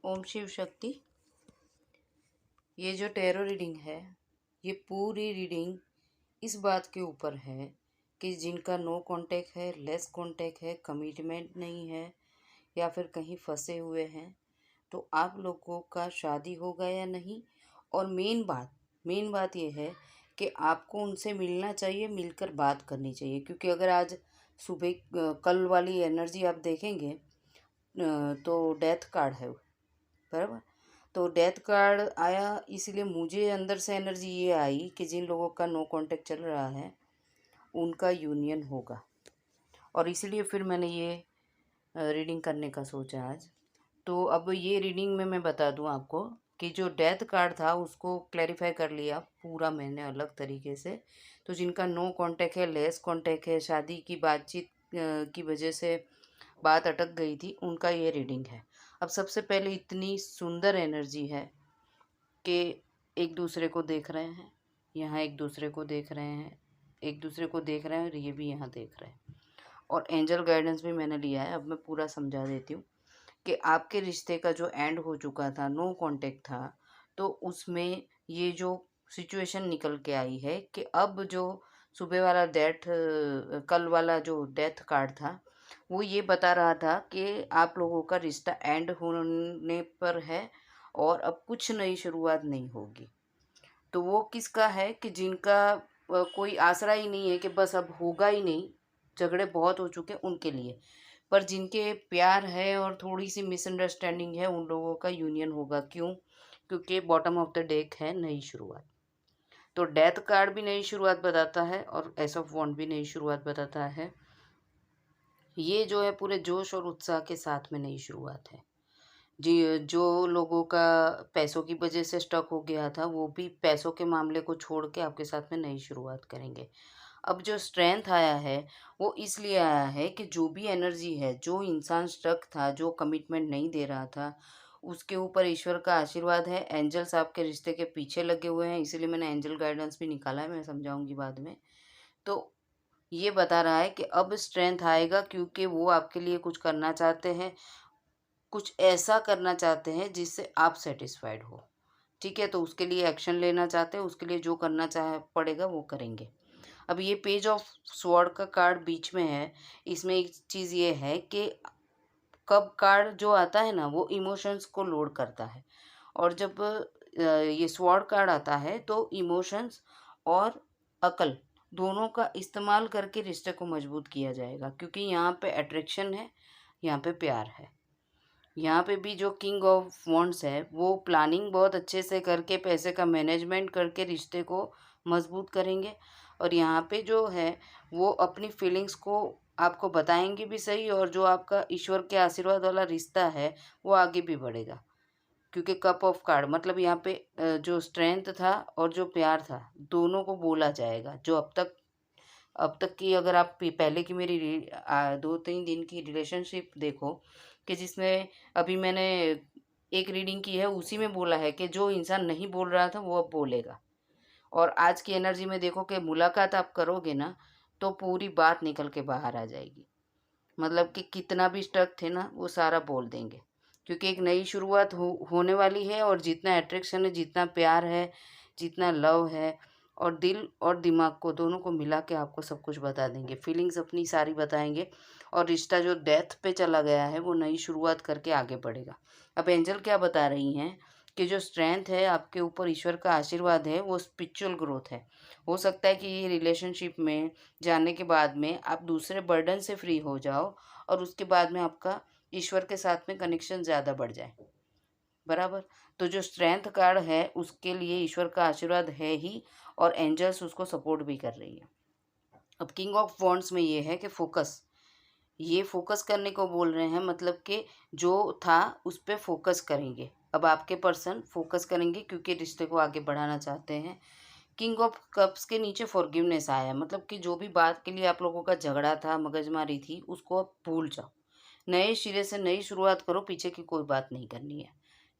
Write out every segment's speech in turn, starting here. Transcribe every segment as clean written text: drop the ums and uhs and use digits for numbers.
ओम शिव शक्ति। ये जो tarot reading है, ये पूरी रीडिंग इस बात के ऊपर है कि जिनका नो कांटेक्ट है, लेस कांटेक्ट है, कमिटमेंट नहीं है या फिर कहीं फंसे हुए हैं, तो आप लोगों का शादी होगा या नहीं। और मेन बात ये है कि आपको उनसे मिलना चाहिए, मिलकर बात करनी चाहिए। क्योंकि अगर आज सुबह कल वाली एनर्जी आप देखेंगे तो डेथ कार्ड है, बराबर। तो डेथ कार्ड आया, इसलिए मुझे अंदर से एनर्जी ये आई कि जिन लोगों का नो कांटेक्ट चल रहा है उनका यूनियन होगा। और इसलिए फिर मैंने ये रीडिंग करने का सोचा आज। तो अब ये रीडिंग में मैं बता दूं आपको कि जो डेथ कार्ड था उसको क्लैरिफाई कर लिया पूरा मैंने अलग तरीके से। तो जिनका नो कांटेक्ट है, लेस कांटेक्ट है, शादी की बातचीत की वजह से बात अटक गई थी, उनका ये रीडिंग है। अब सबसे पहले इतनी सुंदर एनर्जी है कि एक दूसरे को देख रहे हैं, यहाँ एक दूसरे को देख रहे हैं, एक दूसरे को देख रहे हैं और ये भी यहाँ देख रहे हैं। और एंजल गाइडेंस भी मैंने लिया है। अब मैं पूरा समझा देती हूँ कि आपके रिश्ते का जो एंड हो चुका था, नो कांटेक्ट था, तो उसमें ये जो सिचुएशन निकल के आई है कि अब जो सुबह वाला कल वाला जो डेथ कार्ड था वो ये बता रहा था कि आप लोगों का रिश्ता एंड होने पर है और अब कुछ नई शुरुआत नहीं होगी। तो वो किसका है कि जिनका कोई आसरा ही नहीं है कि बस अब होगा ही नहीं, झगड़े बहुत हो चुके उनके लिए। पर जिनके प्यार है और थोड़ी सी मिसअंडरस्टैंडिंग है, उन लोगों का यूनियन होगा। क्यों? क्योंकि बॉटम ऑफ द डेक है नई शुरुआत। तो डेथ कार्ड भी नई शुरुआत बताता है और एस ऑफ वॉन्ड भी नई शुरुआत बताता है। ये जो है पूरे जोश और उत्साह के साथ में नई शुरुआत है जी। जो लोगों का पैसों की वजह से स्टक हो गया था वो भी पैसों के मामले को छोड़ के आपके साथ में नई शुरुआत करेंगे। अब जो स्ट्रेंथ आया है वो इसलिए आया है कि जो भी एनर्जी है, जो इंसान स्टक था, जो कमिटमेंट नहीं दे रहा था, उसके ऊपर ईश्वर का आशीर्वाद है। एंजल्स आपके रिश्ते के पीछे लगे हुए हैं, इसीलिए मैंने एंजल गाइडेंस भी निकाला है, मैं समझाऊंगी बाद में। तो ये बता रहा है कि अब स्ट्रेंथ आएगा क्योंकि वो आपके लिए कुछ करना चाहते हैं, कुछ ऐसा करना चाहते हैं जिससे आप सेटिस्फाइड हो। ठीक है, तो उसके लिए एक्शन लेना चाहते हैं, उसके लिए जो करना चाहे पड़ेगा वो करेंगे। अब ये पेज ऑफ स्वॉर्ड का कार्ड बीच में है। इसमें एक चीज़ ये है कि कब कार्ड जो आता है ना वो इमोशंस को लोड करता है, और जब ये स्वॉर्ड कार्ड आता है तो इमोशंस और अकल दोनों का इस्तेमाल करके रिश्ते को मजबूत किया जाएगा। क्योंकि यहाँ पे अट्रैक्शन है, यहाँ पे प्यार है। यहाँ पे भी जो किंग ऑफ वॉन्ड्स है वो प्लानिंग बहुत अच्छे से करके, पैसे का मैनेजमेंट करके रिश्ते को मजबूत करेंगे। और यहाँ पे जो है वो अपनी फीलिंग्स को आपको बताएंगे भी सही, और जो आपका ईश्वर के आशीर्वाद वाला रिश्ता है वो आगे भी बढ़ेगा। क्योंकि कप ऑफ कार्ड मतलब यहाँ पे जो स्ट्रेंथ था और जो प्यार था दोनों को बोला जाएगा। जो अब तक की अगर आप पहले की मेरी 2-3 दिन की रिलेशनशिप देखो कि जिसमें अभी मैंने एक रीडिंग की है, उसी में बोला है कि जो इंसान नहीं बोल रहा था वो अब बोलेगा। और आज की एनर्जी में देखो कि मुलाकात आप करोगे ना तो पूरी बात निकल के बाहर आ जाएगी। मतलब कि कितना भी स्टक थे ना वो सारा बोल देंगे। क्योंकि एक नई शुरुआत होने वाली है, और जितना अट्रैक्शन है, जितना प्यार है, जितना लव है, और दिल और दिमाग को दोनों को मिला के आपको सब कुछ बता देंगे, फीलिंग्स अपनी सारी बताएंगे। और रिश्ता जो डेथ पे चला गया है वो नई शुरुआत करके आगे बढ़ेगा। अब एंजल क्या बता रही हैं कि जो स्ट्रेंथ है आपके ऊपर, ईश्वर का आशीर्वाद है, वो स्पिरिचुअल ग्रोथ है। हो सकता है कि ये रिलेशनशिप में जाने के बाद में आप दूसरे बर्डन से फ्री हो जाओ और उसके बाद में आपका ईश्वर के साथ में कनेक्शन ज़्यादा बढ़ जाए, बराबर। तो जो स्ट्रेंथ कार्ड है उसके लिए ईश्वर का आशीर्वाद है ही, और एंजल्स उसको सपोर्ट भी कर रही है। अब किंग ऑफ वॉन्ड्स में ये है कि ये फोकस करने को बोल रहे हैं, मतलब कि जो था उस पर फोकस करेंगे। अब आपके पर्सन फोकस करेंगे क्योंकि रिश्ते को आगे बढ़ाना चाहते हैं। किंग ऑफ कप्स के नीचे फॉरगिवनेस आया है, मतलब कि जो भी बात के लिए आप लोगों का झगड़ा था, मगजमारी थी, उसको अब भूल जाओ, नए सिरे से नई शुरुआत करो, पीछे की कोई बात नहीं करनी है।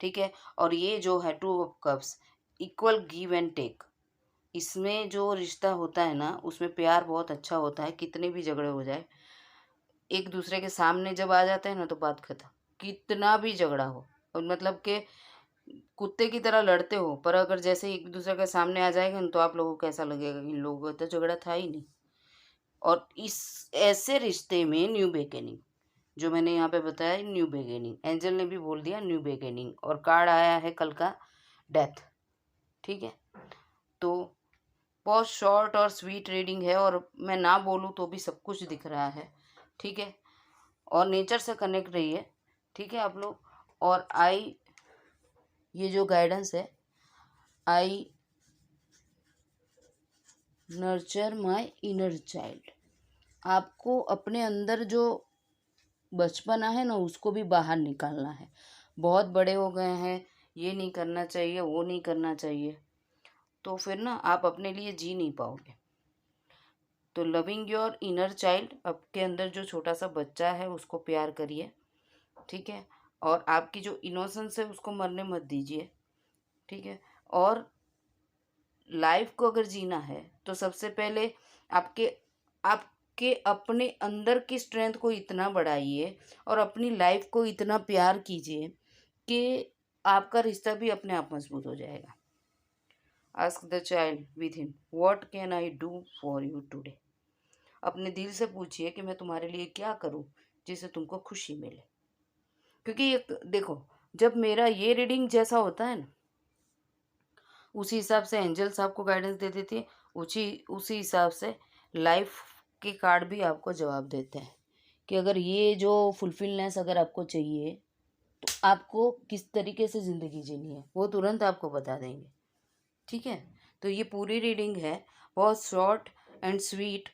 ठीक है। और ये जो है two of cups, equal give and take. इसमें जो रिश्ता होता है ना उसमें प्यार बहुत अच्छा होता है। कितने भी झगड़े हो जाए, एक दूसरे के सामने जब आ जाते हैं ना तो बात खत्म। कितना भी झगड़ा हो, और मतलब कि कुत्ते की तरह लड़ते हो, पर अगर जैसे एक दूसरे के सामने आ जाएगा ना तो आप लोगों को कैसा लगेगा कि इन लोगों का तो झगड़ा था ही नहीं। और इस ऐसे रिश्ते में न्यू बिगिनिंग, जो मैंने यहाँ पे बताया न्यू बिगिनिंग, एंजल ने भी बोल दिया न्यू बिगिनिंग, और कार्ड आया है कल का डेथ। ठीक है, तो बहुत शॉर्ट और स्वीट रीडिंग है, और मैं ना बोलूँ तो भी सब कुछ दिख रहा है। ठीक है, और नेचर से कनेक्ट रहिए। ठीक है आप लोग। और ये जो गाइडेंस है, आई नर्चर माई इनर चाइल्ड, आपको अपने अंदर जो बचपना है ना उसको भी बाहर निकालना है। बहुत बड़े हो गए हैं, ये नहीं करना चाहिए, वो नहीं करना चाहिए, तो फिर ना आप अपने लिए जी नहीं पाओगे। तो लविंग योर इनर चाइल्ड, आपके अंदर जो छोटा सा बच्चा है उसको प्यार करिए। ठीक है, और आपकी जो इनोसेंस है उसको मरने मत दीजिए। ठीक है, और लाइफ को अगर जीना है तो सबसे पहले आपके आपके अपने अंदर की स्ट्रेंथ को इतना बढ़ाइए और अपनी लाइफ को इतना प्यार कीजिए कि आपका रिश्ता भी अपने आप मजबूत हो जाएगा। Ask the child with him, what can I do for you today. अपने दिल से पूछिए कि मैं तुम्हारे लिए क्या करूं जिससे तुमको खुशी मिले। क्योंकि ये देखो, जब मेरा ये रीडिंग जैसा होता है ना, उसी हिसाब से एंजल्स आपको गाइडेंस दे देती है, उसी उसी हिसाब से लाइफ के कार्ड भी आपको जवाब देते हैं कि अगर ये जो फुलफिलनेस अगर आपको चाहिए तो आपको किस तरीके से ज़िंदगी जीनी है वो तुरंत आपको बता देंगे। ठीक है, तो ये पूरी रीडिंग है, बहुत शॉर्ट एंड स्वीट।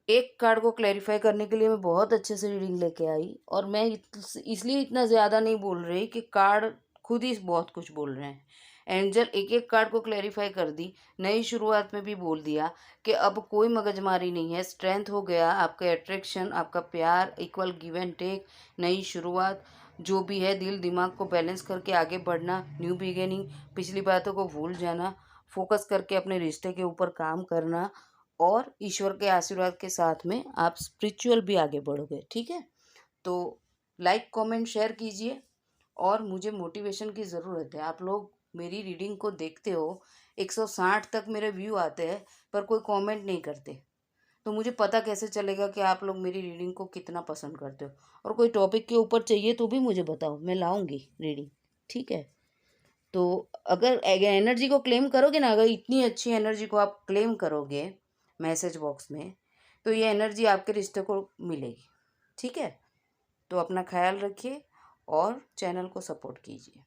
एक कार्ड को क्लैरिफाई करने के लिए मैं बहुत अच्छे से रीडिंग लेके आई, और मैं इसलिए इतना ज़्यादा नहीं बोल रही कि कार्ड खुद ही बहुत कुछ बोल रहे हैं। एंजल एक एक कार्ड को क्लैरिफाई कर दी, नई शुरुआत में भी बोल दिया कि अब कोई मगजमारी नहीं है, स्ट्रेंथ हो गया, आपका अट्रैक्शन, आपका प्यार, इक्वल गिव एंड टेक, नई शुरुआत, जो भी है दिल दिमाग को बैलेंस करके आगे बढ़ना, न्यू बिगिनिंग, पिछली बातों को भूल जाना, फोकस करके अपने रिश्ते के ऊपर काम करना, और ईश्वर के आशीर्वाद के साथ में आप स्पिरिचुअल भी आगे बढ़ोगे। ठीक है, तो लाइक कमेंट शेयर कीजिए, और मुझे मोटिवेशन की ज़रूरत है। आप लोग मेरी रीडिंग को देखते हो, 160 तक मेरे व्यू आते हैं, पर कोई कमेंट नहीं करते, तो मुझे पता कैसे चलेगा कि आप लोग मेरी रीडिंग को कितना पसंद करते हो। और कोई टॉपिक के ऊपर चाहिए तो भी मुझे बताओ, मैं लाऊंगी रीडिंग। ठीक है, तो अगर एनर्जी को क्लेम करोगे ना, अगर इतनी अच्छी एनर्जी को आप क्लेम करोगे मैसेज बॉक्स में, तो ये एनर्जी आपके रिश्ते को मिलेगी। ठीक है, तो अपना ख्याल रखिए और चैनल को सपोर्ट कीजिए।